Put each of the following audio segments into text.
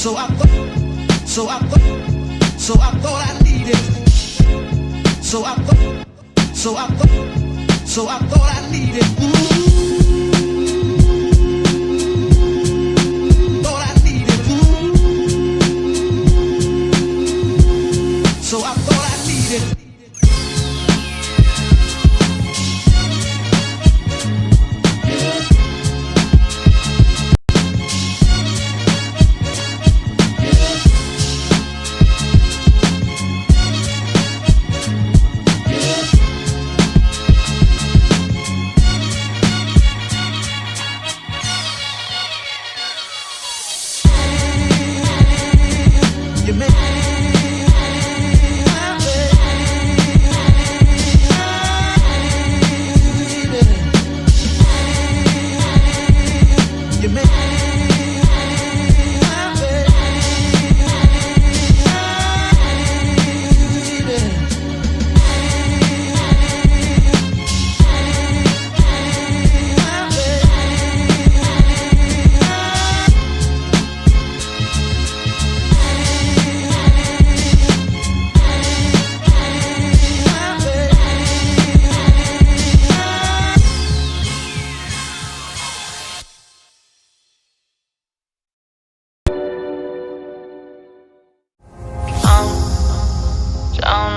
thought I needed. So I thought I needed. Thought I needed. So I thought I needed.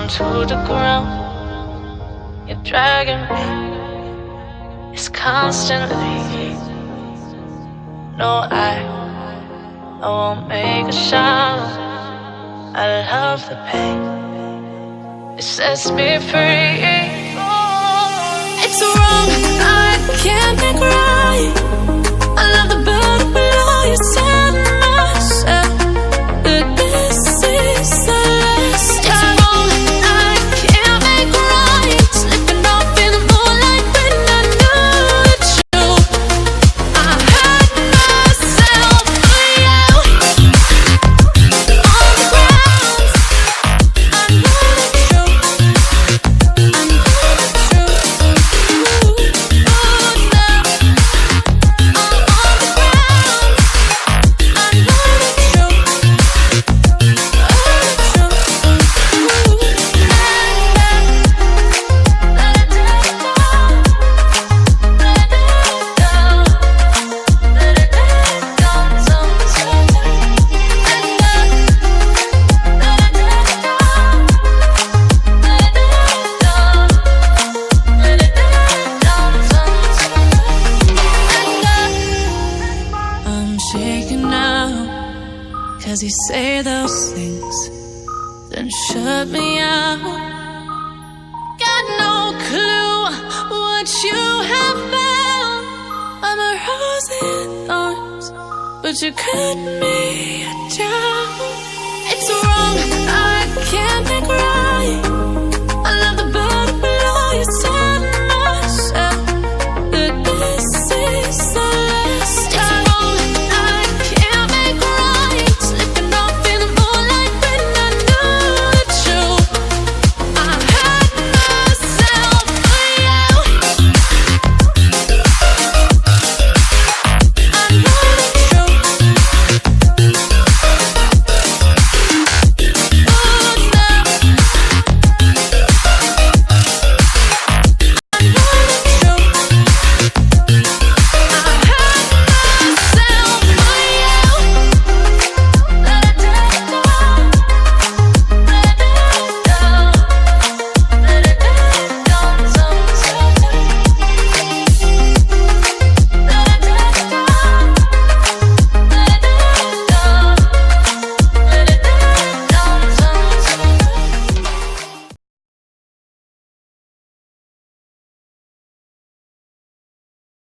To the ground, you're dragging me. It's constantly. No, I won't make a sound. I love the pain. It sets me free. It's wrong, I can't make right. I love the burden below you set myself. But this is the last time. Cause you say those things, then shut me out. Got no clue what you have found. I'm a rose in thorns, but you cut me